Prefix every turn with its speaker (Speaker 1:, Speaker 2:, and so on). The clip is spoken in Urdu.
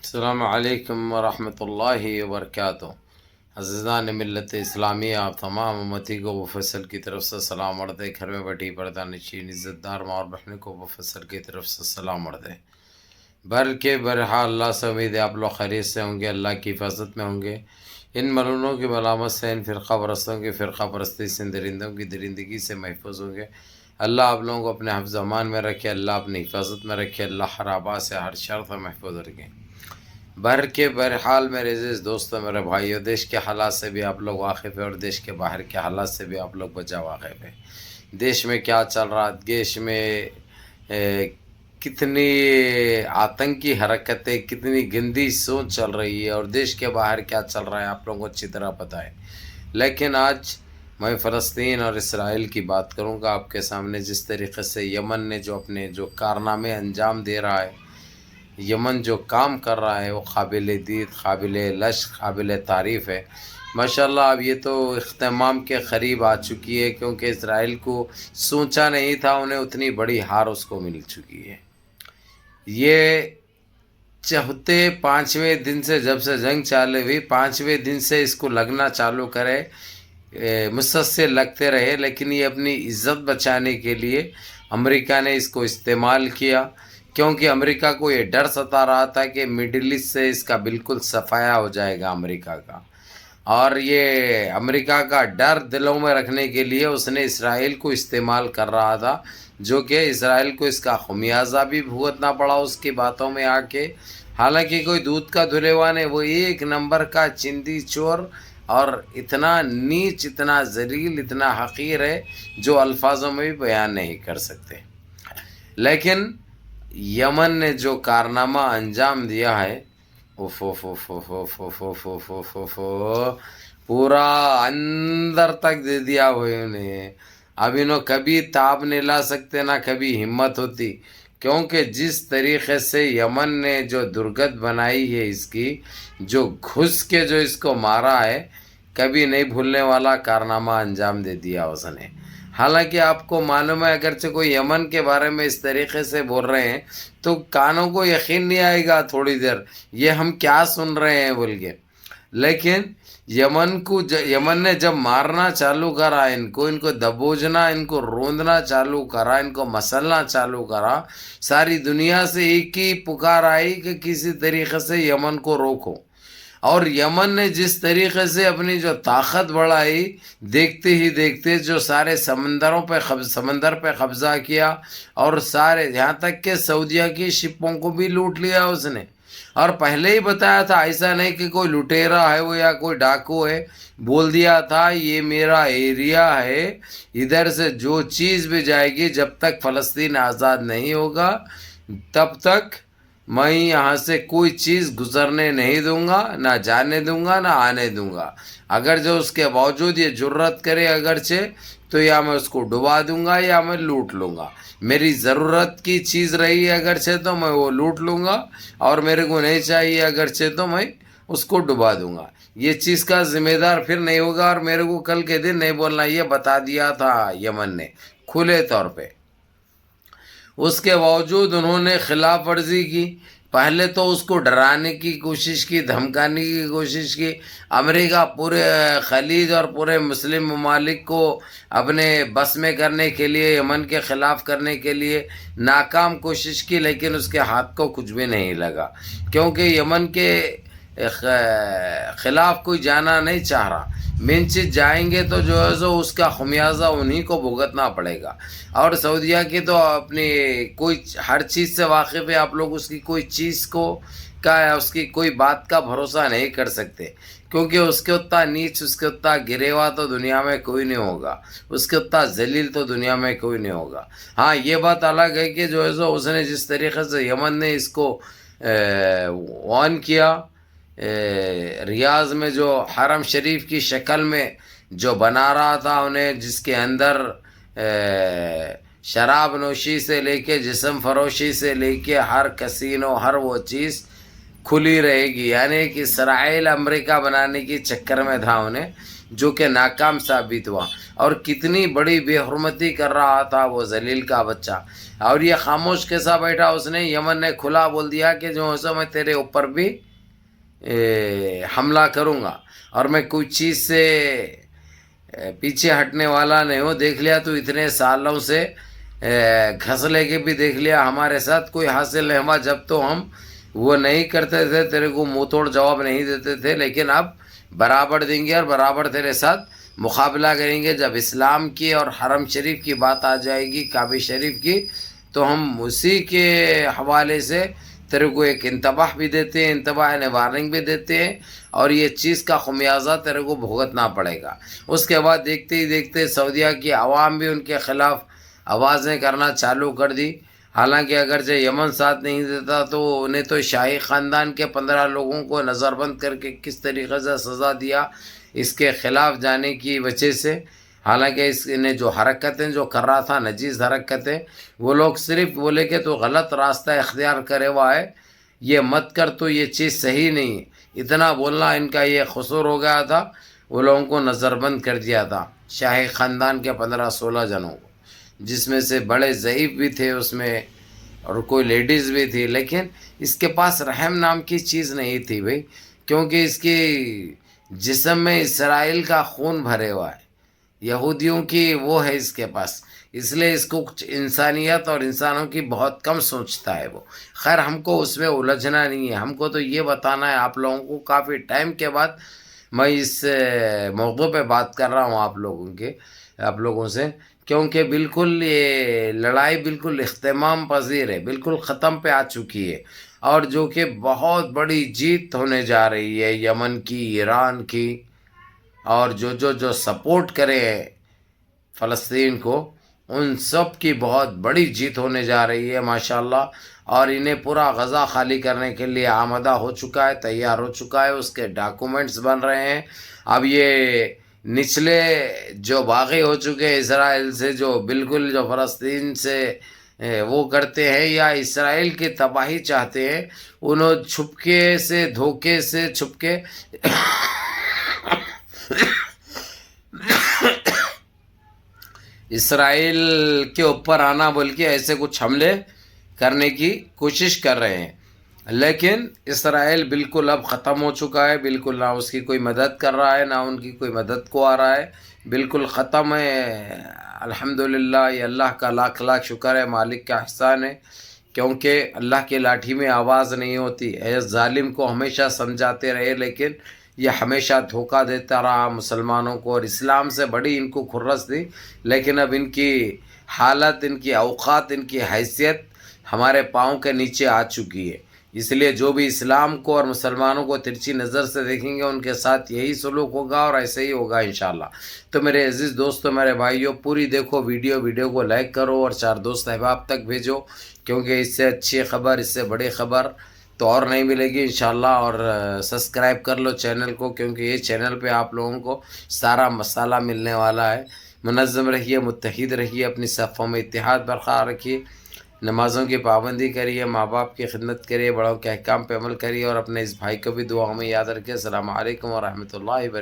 Speaker 1: السلام علیکم ورحمۃ اللہ وبرکاتہ۔ عزیزان ملت اسلامی، آپ تمام امتی کو مفصل کی طرف سے سلام عرض ہے۔ گھر میں بیٹھی پردہ نشین عزت دار ماں اور بہنوں کو مفصل کی طرف سے سلام عرض ہے۔ بلکہ بہرحال اللہ سے امید ہے آپ لوگ خیریت سے ہوں گے، اللہ کی حفاظت میں ہوں گے، ان ملعونوں کی ملامت سے، ان فرقہ پرستوں کی فرقہ پرستی سے، ان درندوں کی درندگی سے محفوظ ہوں گے۔ اللہ آپ لوگوں کو اپنے حفظ امان میں رکھے، اللہ اپنی حفاظت میں رکھے، اللہ ہر آبا سے ہر شر سے محفوظ رکھے۔ بہرحال میرے عزیز دوستوں، میرے بھائیوں، دیش کے حالات سے بھی آپ لوگ واقف ہیں اور دیش کے باہر کے حالات سے بھی آپ لوگ بچا واقف ہیں۔ دیش میں کیا چل رہا، دیش میں کتنی آتنکی حرکتیں، کتنی گندی سوچ چل رہی ہے، اور دیش کے باہر کیا چل رہا ہے آپ لوگوں کو اچھی طرح پتہ ہے۔ لیکن آج میں فلسطین اور اسرائیل کی بات کروں گا آپ کے سامنے۔ جس طریقے سے یمن نے جو کارنامے انجام دے رہا ہے، یمن جو کام کر رہا ہے، وہ قابل دید، قابل لشک، قابل تعریف ہے ماشاءاللہ۔ اب یہ تو اختتام کے قریب آ چکی ہے، کیونکہ اسرائیل کو سوچا نہیں تھا انہیں اتنی بڑی ہار اس کو مل چکی ہے۔ یہ چوتھے پانچویں دن سے، جب سے جنگ چالو ہوئی، پانچویں دن سے اس کو لگنا چالو کرے، مسلسل لگتے رہے، لیکن یہ اپنی عزت بچانے کے لیے امریکہ نے اس کو استعمال کیا، کیونکہ امریکہ کو یہ ڈر ستا رہا تھا کہ مڈل ایسٹ سے اس کا بالکل صفایا ہو جائے گا امریکہ کا، اور یہ امریکہ کا ڈر دلوں میں رکھنے کے لیے اس نے اسرائیل کو استعمال کر رہا تھا، جو کہ اسرائیل کو اس کا خمیازہ بھی بھگتنا پڑا اس کی باتوں میں آ کے۔ حالانکہ کوئی دودھ کا دھلوا نہیں، وہ ایک نمبر کا چندی چور اور اتنا نیچ، اتنا ذلیل، اتنا حقیر ہے جو الفاظوں میں بھی بیان نہیں کر سکتے۔ لیکن یمن نے جو کارنامہ انجام دیا ہے، پورا اندر تک دے دیا وہ انہیں۔ اب انہوں کبھی تاب نہیں لا سکتے، نہ کبھی ہمت ہوتی، کیونکہ جس طریقے سے یمن نے جو درگت بنائی ہے اس کی، جو گھس کے جو اس کو مارا ہے، کبھی نہیں بھولنے والا کارنامہ انجام دے دیا اس نے۔ حالانکہ آپ کو معلوم ہے، اگرچہ کوئی یمن کے بارے میں اس طریقے سے بول رہے ہیں تو کانوں کو یقین نہیں آئے گا تھوڑی دیر، یہ ہم کیا سن رہے ہیں بول کے۔ لیکن یمن نے جب مارنا چالو کرا، ان کو دبوجنا، ان کو روندنا چالو کرا، ان کو مسلنا چالو کرا، ساری دنیا سے ایک ہی پکار آئی کہ کسی طریقے سے یمن کو روکو۔ اور یمن نے جس طریقے سے اپنی جو طاقت بڑھائی، دیکھتے ہی دیکھتے جو سارے سمندر پہ قبضہ کیا، اور سارے یہاں تک کہ سعودیہ کی شپوں کو بھی لوٹ لیا اس نے۔ اور پہلے ہی بتایا تھا، ایسا نہیں کہ کوئی لٹیرا ہے وہ یا کوئی ڈاکو ہے، بول دیا تھا یہ میرا ایریا ہے، ادھر سے جو چیز بھی جائے گی، جب تک فلسطین آزاد نہیں ہوگا تب تک میں یہاں سے کوئی چیز گزرنے نہیں دوں گا، نہ جانے دوں گا، نہ آنے دوں گا۔ اگر جو اس کے باوجود یہ جرت کرے اگرچہ، تو یا میں اس کو ڈبا دوں گا یا میں لوٹ لوں گا۔ میری ضرورت کی چیز رہی اگرچہ تو میں وہ لوٹ لوں گا، اور میرے کو نہیں چاہیے اگرچہ تو میں اس کو ڈبا دوں گا۔ یہ چیز کا ذمہ دار پھر نہیں ہوگا، اور میرے کو کل کے دن نہیں بولنا، یہ بتا دیا تھا یمن نے کھلے طور پہ۔ اس کے باوجود انہوں نے خلاف ورزی کی۔ پہلے تو اس کو ڈرانے کی کوشش کی، دھمکانے کی کوشش کی۔ امریکہ پورے خلیج اور پورے مسلم ممالک کو اپنے بس میں کرنے کے لیے، یمن کے خلاف کرنے کے لیے ناکام کوشش کی، لیکن اس کے ہاتھ کو کچھ بھی نہیں لگا، کیونکہ یمن کے خلاف کوئی جانا نہیں چاہ رہا۔ منچ جائیں گے تو جو ہے سو اس کا خمیازہ انہی کو بھگتنا پڑے گا۔ اور سعودیہ کی تو اپنی کوئی ہر چیز سے واقف ہے، آپ لوگ اس کی کوئی چیز اس کی کوئی بات کا بھروسہ نہیں کر سکتے، کیونکہ اس کے اتنا نیچ، اس کے اتنا گرے ہوا تو دنیا میں کوئی نہیں ہوگا، اس کے اتنا ذلیل تو دنیا میں کوئی نہیں ہوگا۔ ہاں، یہ بات الگ ہے کہ جو ہے سو اس نے جس طریقے سے یمن نے اس کو وان کیا، ریاض میں جو حرم شریف کی شکل میں جو بنا رہا تھا انہیں، جس کے اندر شراب نوشی سے لے کے جسم فروشی سے لے کے ہر کسینو، ہر وہ چیز کھلی رہے گی. یعنی کہ اسرائیل امریکہ بنانے کی چکر میں تھا انہیں، جو کہ ناکام ثابت ہوا. اور کتنی بڑی بے حرمتی کر رہا تھا وہ ذلیل کا بچہ. اور یہ خاموش کیسا بیٹھا، اس نے یمن نے کھلا بول دیا کہ جو ہے سو میں تیرے اوپر بھی حملہ کروں گا، اور میں کوئی چیز سے پیچھے ہٹنے والا نہیں ہوں. دیکھ لیا تو اتنے سالوں سے گھس لے کے بھی دیکھ لیا، ہمارے ساتھ کوئی حاصل نہیں ہوا. جب تو ہم وہ نہیں کرتے تھے، تیرے کو منہ توڑ جواب نہیں دیتے تھے، لیکن اب برابر دیں گے اور برابر تیرے ساتھ مقابلہ کریں گے. جب اسلام کی اور حرم شریف کی بات آ جائے گی، کعبہ شریف کی، تو ہم اسی کے حوالے سے تیرے کو ایک انتباہ بھی دیتے ہیں، انتباہ یعنی وارننگ بھی دیتے ہیں، اور یہ چیز کا خمیازہ تیرے کو بھگتنا پڑے گا. اس کے بعد دیکھتے ہی دیکھتے سعودیہ کی عوام بھی ان کے خلاف آوازیں کرنا چالو کر دی. حالانکہ اگرچہ یمن ساتھ نہیں دیتا تو انہیں تو شاہی خاندان کے 15 لوگوں کو نظر بند کر کے کس طریقے سے سزا دیا اس کے خلاف جانے کی وجہ سے. حالانکہ اس نے جو حرکتیں جو کر رہا تھا، نجیز حرکتیں، وہ لوگ صرف بولے کہ تو غلط راستہ اختیار کرے ہوا ہے، یہ مت کر، تو یہ چیز صحیح نہیں ہے. اتنا بولنا ان کا یہ قصور ہو گیا تھا، وہ لوگوں کو نظر بند کر دیا تھا، شاہی خاندان کے 15-16 جنوں کو، جس میں سے بڑے ضعیف بھی تھے اس میں، اور کوئی لیڈیز بھی تھی. لیکن اس کے پاس رحم نام کی چیز نہیں تھی بھائی، کیونکہ اس کی جسم میں اسرائیل کا خون بھرے ہوا ہے، یہودیوں کی وہ ہے اس کے پاس، اس لیے اس کو کچھ انسانیت اور انسانوں کی بہت کم سوچتا ہے وہ. خیر، ہم کو اس میں الجھنا نہیں ہے، ہم کو تو یہ بتانا ہے آپ لوگوں کو. کافی ٹائم کے بعد میں اس موضوع پہ بات کر رہا ہوں آپ لوگوں سے، کیونکہ بالکل یہ لڑائی بالکل اختتام پذیر ہے، بالکل ختم پہ آ چکی ہے، اور جو کہ بہت بڑی جیت ہونے جا رہی ہے یمن کی، ایران کی، اور جو سپورٹ کرے فلسطین کو، ان سب کی بہت بڑی جیت ہونے جا رہی ہے ماشاءاللہ. اور انہیں پورا غزہ خالی کرنے کے لیے آمادہ ہو چکا ہے، تیار ہو چکا ہے، اس کے ڈاکومنٹس بن رہے ہیں. اب یہ نچلے جو باغی ہو چکے ہیں اسرائیل سے، جو بالکل جو فلسطین سے وہ کرتے ہیں یا اسرائیل کی تباہی چاہتے ہیں، انہوں چھپکے سے، دھوکے سے چھپکے اسرائیل کے اوپر آنا بول کے ایسے کچھ حملے کرنے کی کوشش کر رہے ہیں. لیکن اسرائیل بالکل اب ختم ہو چکا ہے، بالکل نہ اس کی کوئی مدد کر رہا ہے، نہ ان کی کوئی مدد کو آ رہا ہے، بالکل ختم ہے. الحمدللہ، یہ اللہ کا لاکھ لاکھ شکر ہے، مالک کا احسان ہے، کیونکہ اللہ کی لاٹھی میں آواز نہیں ہوتی. اے ظالم کو ہمیشہ سمجھاتے رہے، لیکن یہ ہمیشہ دھوکہ دیتا رہا مسلمانوں کو، اور اسلام سے بڑی ان کو کھرس تھی. لیکن اب ان کی حالت، ان کی اوقات، ان کی حیثیت ہمارے پاؤں کے نیچے آ چکی ہے. اس لیے جو بھی اسلام کو اور مسلمانوں کو ترچھی نظر سے دیکھیں گے، ان کے ساتھ یہی سلوک ہوگا، اور ایسے ہی ہوگا انشاءاللہ. تو میرے عزیز دوستو، میرے بھائیوں، پوری دیکھو ویڈیو کو لائک کرو اور 4 دوست احباب تک بھیجو، کیونکہ اس سے اچھی خبر، اس سے بڑی خبر تو اور نہیں ملے گی انشاءاللہ. اور سبسکرائب کر لو چینل کو، کیونکہ یہ چینل پہ آپ لوگوں کو سارا مسالہ ملنے والا ہے. منظم رہیے، متحد رہیے، اپنی صفوں میں اتحاد برقرار رکھیے، نمازوں کی پابندی کریے، ماں باپ کی خدمت کریے، بڑوں کے احکام پہ عمل کریے، اور اپنے اس بھائی کو بھی دعاؤں میں یاد رکھیے. السلام علیکم ورحمۃ اللہ وبرکاتہ.